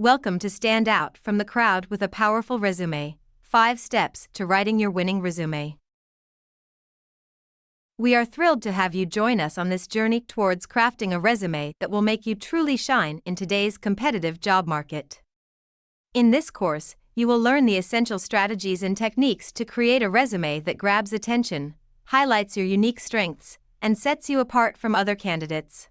Welcome to stand out from the crowd with a powerful resume. 5 steps to writing your winning resume. We are thrilled to have you join us on this journey towards crafting a resume that will make you truly shine in today's competitive job market. In this course, you will learn the essential strategies and techniques to create a resume that grabs attention, highlights your unique strengths, and sets you apart from other candidates.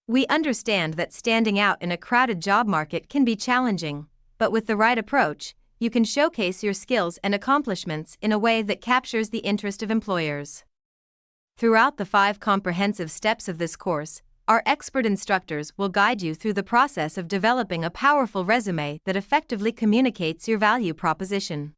We understand that standing out in a crowded job market can be challenging, but with the right approach, you can showcase your skills and accomplishments in a way that captures the interest of employers. Throughout the 5 comprehensive steps of this course, our expert instructors will guide you through the process of developing a powerful resume that effectively communicates your value proposition.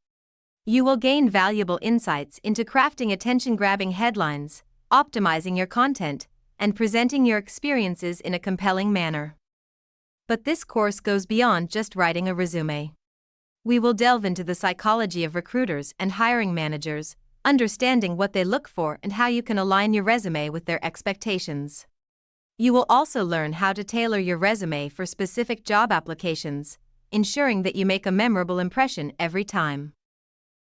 You will gain valuable insights into crafting attention-grabbing headlines, optimizing your content, and presenting your experiences in a compelling manner. But this course goes beyond just writing a resume. We will delve into the psychology of recruiters and hiring managers, understanding what they look for and how you can align your resume with their expectations. You will also learn how to tailor your resume for specific job applications, ensuring that you make a memorable impression every time.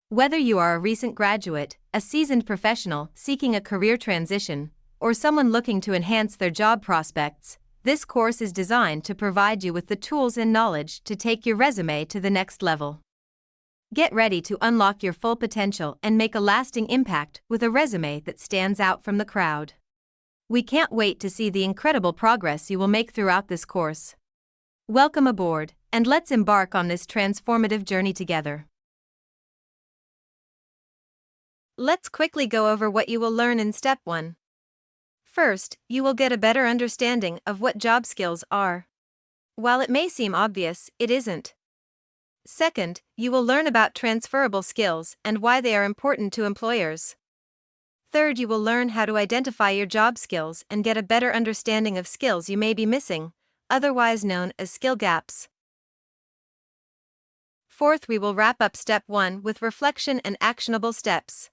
Whether you are a recent graduate, a seasoned professional seeking a career transition, or someone looking to enhance their job prospects, this course is designed to provide you with the tools and knowledge to take your resume to the next level. Get ready to unlock your full potential and make a lasting impact with a resume that stands out from the crowd. We can't wait to see the incredible progress you will make throughout this course. Welcome aboard, and let's embark on this transformative journey together. Let's quickly go over what you will learn in Step 1. First, you will get a better understanding of what job skills are. While it may seem obvious, it isn't. Second, you will learn about transferable skills and why they are important to employers. Third, you will learn how to identify your job skills and get a better understanding of skills you may be missing, otherwise known as skill gaps. Fourth, we will wrap up Step 1 with reflection and actionable steps.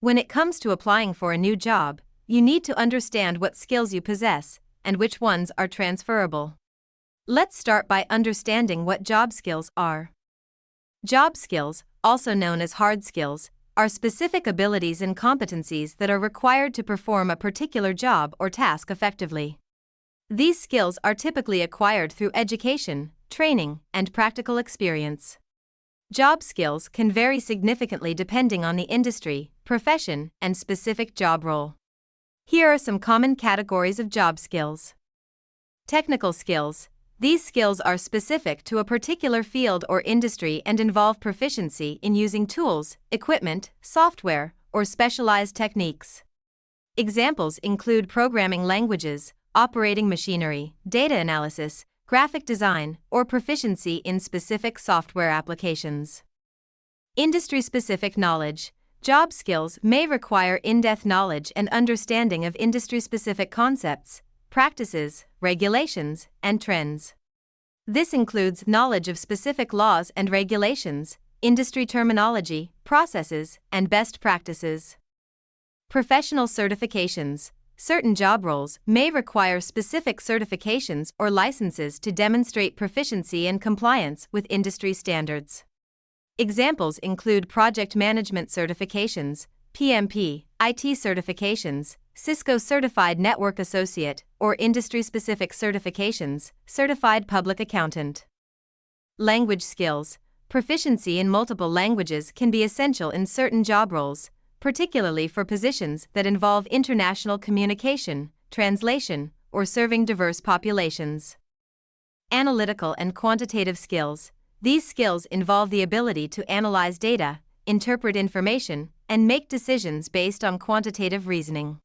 When it comes to applying for a new job, you need to understand what skills you possess and which ones are transferable. Let's start by understanding what job skills are. Job skills, also known as hard skills, are specific abilities and competencies that are required to perform a particular job or task effectively. These skills are typically acquired through education, training, and practical experience. Job skills can vary significantly depending on the industry, profession, and specific job role. Here are some common categories of job skills. Technical skills. These skills are specific to a particular field or industry and involve proficiency in using tools, equipment, software, or specialized techniques. Examples include programming languages, operating machinery, data analysis, graphic design, or proficiency in specific software applications. Industry-specific knowledge. Job skills may require in-depth knowledge and understanding of industry-specific concepts, practices, regulations, and trends. This includes knowledge of specific laws and regulations, industry terminology, processes, and best practices. Professional certifications. Certain job roles may require specific certifications or licenses to demonstrate proficiency and compliance with industry standards. Examples include project management certifications, PMP, IT certifications, Cisco Certified Network Associate, or industry-specific certifications, Certified Public Accountant. Language skills. Proficiency in multiple languages can be essential in certain job roles, particularly for positions that involve international communication, translation, or serving diverse populations. Analytical and quantitative skills. These skills involve the ability to analyze data, interpret information, and make decisions based on quantitative reasoning.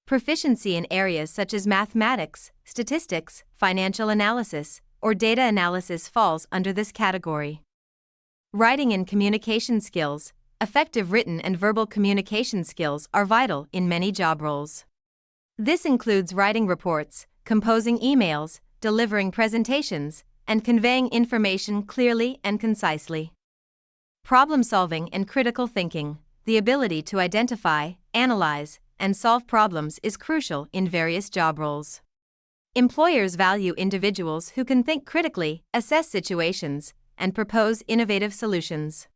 Proficiency in areas such as mathematics, statistics, financial analysis, or data analysis falls under this category. Writing and communication skills. Effective written and verbal communication skills are vital in many job roles. This includes writing reports, composing emails, delivering presentations, and conveying information clearly and concisely. Problem solving and critical thinking. The ability to identify, analyze, and solve problems is crucial in various job roles. Employers value individuals who can think critically, assess situations, and propose innovative solutions.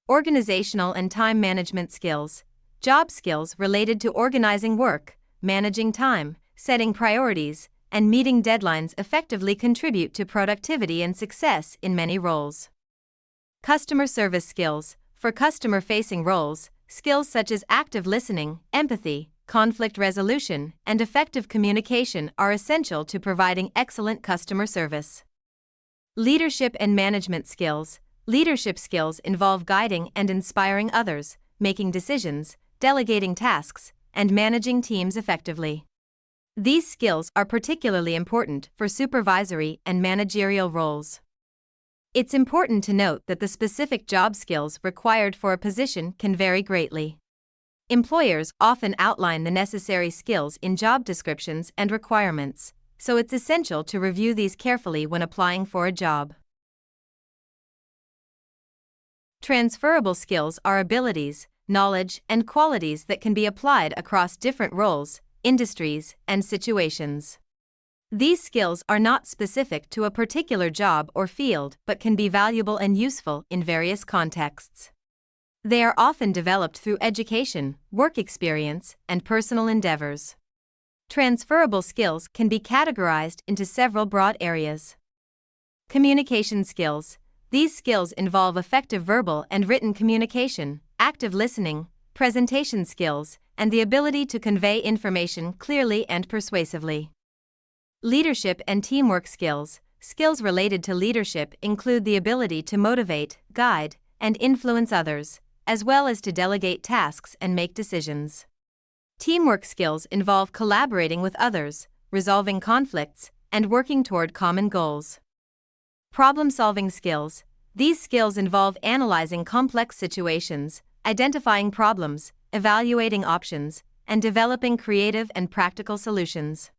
Organizational and time management skills. Job skills related to organizing work, managing time, setting priorities, and meeting deadlines effectively contribute to productivity and success in many roles. Customer service skills. For customer-facing roles, skills such as active listening, empathy, conflict resolution, and effective communication are essential to providing excellent customer service. Leadership and management skills. Leadership skills involve guiding and inspiring others, making decisions, delegating tasks, and managing teams effectively. These skills are particularly important for supervisory and managerial roles. It's important to note that the specific job skills required for a position can vary greatly. Employers often outline the necessary skills in job descriptions and requirements, so it's essential to review these carefully when applying for a job. Transferable skills are abilities, knowledge, and qualities that can be applied across different roles, industries, and situations. These skills are not specific to a particular job or field but can be valuable and useful in various contexts. They are often developed through education, work experience, and personal endeavors. Transferable skills can be categorized into several broad areas. Communication skills. These skills involve effective verbal and written communication, active listening, presentation skills, and the ability to convey information clearly and persuasively. Leadership and teamwork skills. Skills related to leadership include the ability to motivate, guide, and influence others, as well as to delegate tasks and make decisions. Teamwork skills involve collaborating with others, resolving conflicts, and working toward common goals. Problem-solving skills. These skills involve analyzing complex situations, identifying problems, evaluating options, and developing creative and practical solutions.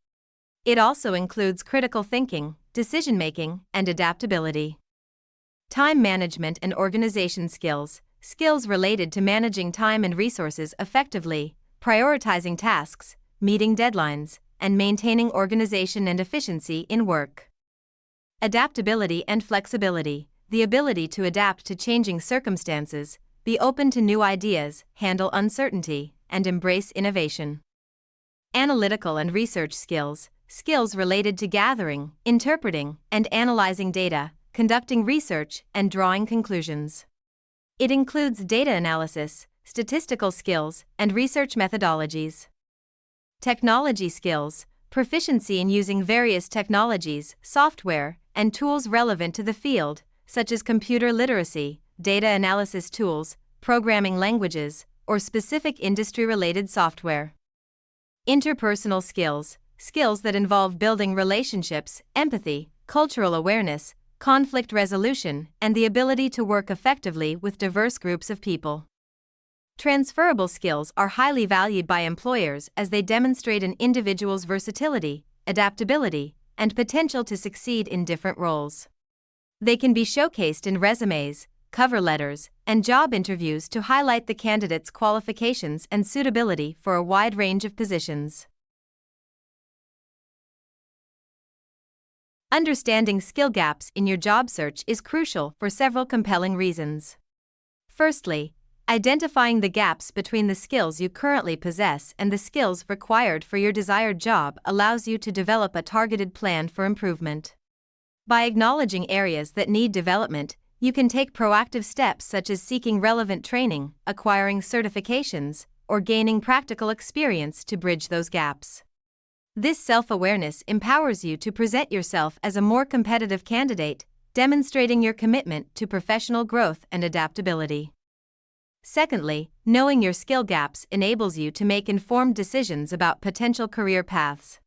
It also includes critical thinking, decision-making, and adaptability. Time management and organization skills. Skills related to managing time and resources effectively, prioritizing tasks, meeting deadlines, and maintaining organization and efficiency in work. Adaptability and flexibility. The ability to adapt to changing circumstances, be open to new ideas, handle uncertainty, and embrace innovation. Analytical and research skills. Skills related to gathering, interpreting, and analyzing data, conducting research, and drawing conclusions. It includes data analysis, statistical skills, and research methodologies. Technology skills. Proficiency in using various technologies, software, and tools relevant to the field, such as computer literacy, data analysis tools, programming languages, or specific industry-related software. Interpersonal skills. Skills that involve building relationships, empathy, cultural awareness, conflict resolution, and the ability to work effectively with diverse groups of people. Transferable skills are highly valued by employers as they demonstrate an individual's versatility, adaptability, and potential to succeed in different roles. They can be showcased in resumes, cover letters, and job interviews to highlight the candidate's qualifications and suitability for a wide range of positions. Understanding skill gaps in your job search is crucial for several compelling reasons. Firstly, identifying the gaps between the skills you currently possess and the skills required for your desired job allows you to develop a targeted plan for improvement. By acknowledging areas that need development, you can take proactive steps such as seeking relevant training, acquiring certifications, or gaining practical experience to bridge those gaps. This self-awareness empowers you to present yourself as a more competitive candidate, demonstrating your commitment to professional growth and adaptability. Secondly, knowing your skill gaps enables you to make informed decisions about potential career paths.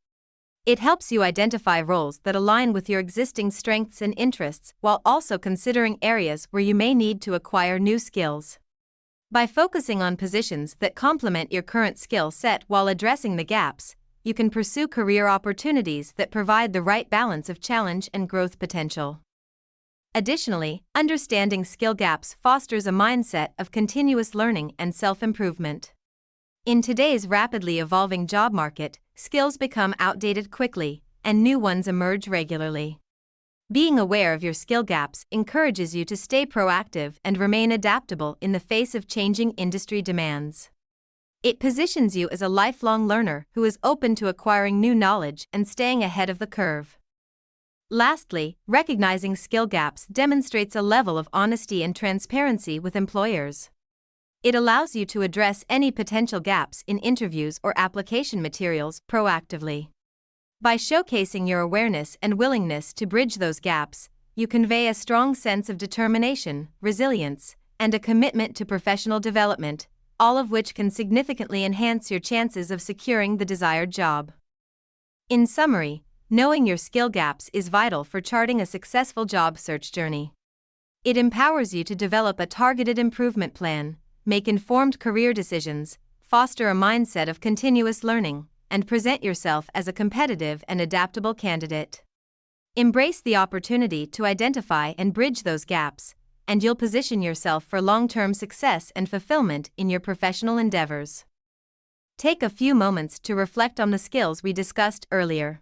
It helps you identify roles that align with your existing strengths and interests while also considering areas where you may need to acquire new skills. By focusing on positions that complement your current skill set while addressing the gaps, you can pursue career opportunities that provide the right balance of challenge and growth potential. Additionally, understanding skill gaps fosters a mindset of continuous learning and self-improvement. In today's rapidly evolving job market, skills become outdated quickly, and new ones emerge regularly. Being aware of your skill gaps encourages you to stay proactive and remain adaptable in the face of changing industry demands. It positions you as a lifelong learner who is open to acquiring new knowledge and staying ahead of the curve. Lastly, recognizing skill gaps demonstrates a level of honesty and transparency with employers. It allows you to address any potential gaps in interviews or application materials proactively. By showcasing your awareness and willingness to bridge those gaps, you convey a strong sense of determination, resilience, and a commitment to professional development, all of which can significantly enhance your chances of securing the desired job. In summary, knowing your skill gaps is vital for charting a successful job search journey. It empowers you to develop a targeted improvement plan, make informed career decisions, foster a mindset of continuous learning, and present yourself as a competitive and adaptable candidate. Embrace the opportunity to identify and bridge those gaps, and you'll position yourself for long-term success and fulfillment in your professional endeavors. Take a few moments to reflect on the skills we discussed earlier.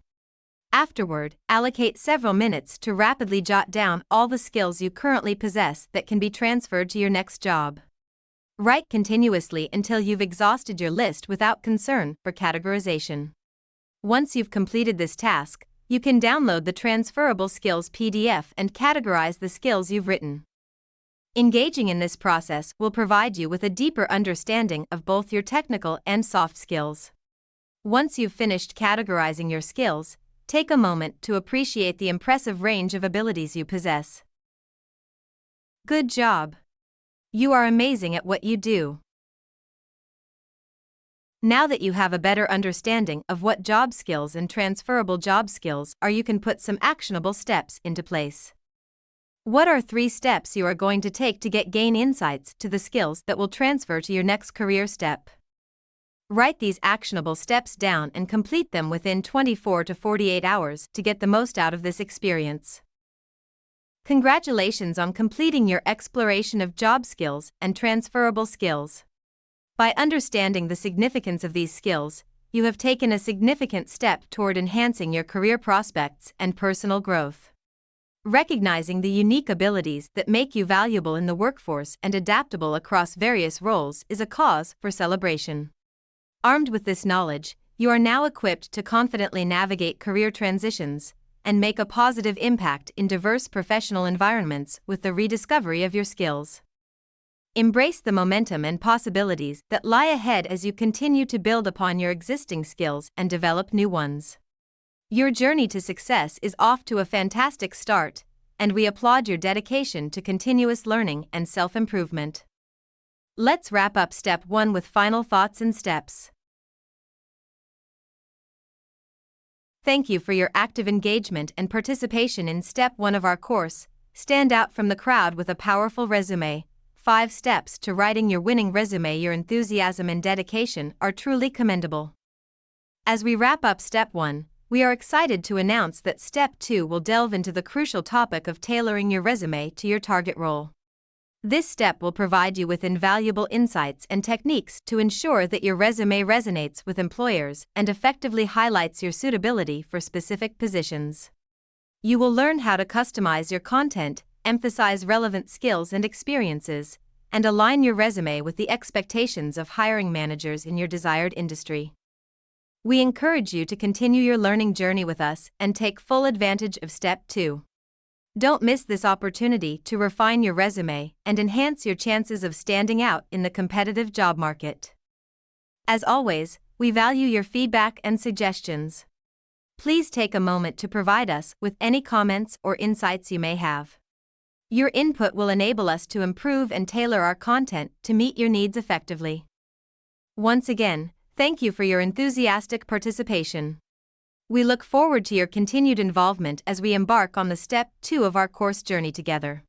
Afterward, allocate several minutes to rapidly jot down all the skills you currently possess that can be transferred to your next job. Write continuously until you've exhausted your list without concern for categorization. Once you've completed this task, you can download the Transferable Skills PDF and categorize the skills you've written. Engaging in this process will provide you with a deeper understanding of both your technical and soft skills. Once you've finished categorizing your skills, take a moment to appreciate the impressive range of abilities you possess. Good job! You are amazing at what you do. Now that you have a better understanding of what job skills and transferable job skills are, you can put some actionable steps into place. What are 3 steps you are going to take to gain insights to the skills that will transfer to your next career step? Write these actionable steps down and complete them within 24 to 48 hours to get the most out of this experience. Congratulations on completing your exploration of job skills and transferable skills. By understanding the significance of these skills, you have taken a significant step toward enhancing your career prospects and personal growth. Recognizing the unique abilities that make you valuable in the workforce and adaptable across various roles is a cause for celebration. Armed with this knowledge, you are now equipped to confidently navigate career transitions and make a positive impact in diverse professional environments with the rediscovery of your skills. Embrace the momentum and possibilities that lie ahead as you continue to build upon your existing skills and develop new ones. Your journey to success is off to a fantastic start, and we applaud your dedication to continuous learning and self-improvement. Let's wrap up Step 1 with final thoughts and steps. Thank you for your active engagement and participation in Step 1 of our course, Stand Out from the Crowd with a Powerful Resume. 5 steps to writing your winning resume. Your enthusiasm and dedication are truly commendable. As we wrap up Step 1, we are excited to announce that Step 2 will delve into the crucial topic of tailoring your resume to your target role. This step will provide you with invaluable insights and techniques to ensure that your resume resonates with employers and effectively highlights your suitability for specific positions. You will learn how to customize your content, emphasize relevant skills and experiences, and align your resume with the expectations of hiring managers in your desired industry. We encourage you to continue your learning journey with us and take full advantage of Step 2. Don't miss this opportunity to refine your resume and enhance your chances of standing out in the competitive job market. As always, we value your feedback and suggestions. Please take a moment to provide us with any comments or insights you may have. Your input will enable us to improve and tailor our content to meet your needs effectively. Once again, thank you for your enthusiastic participation. We look forward to your continued involvement as we embark on the Step 2 of our course journey together.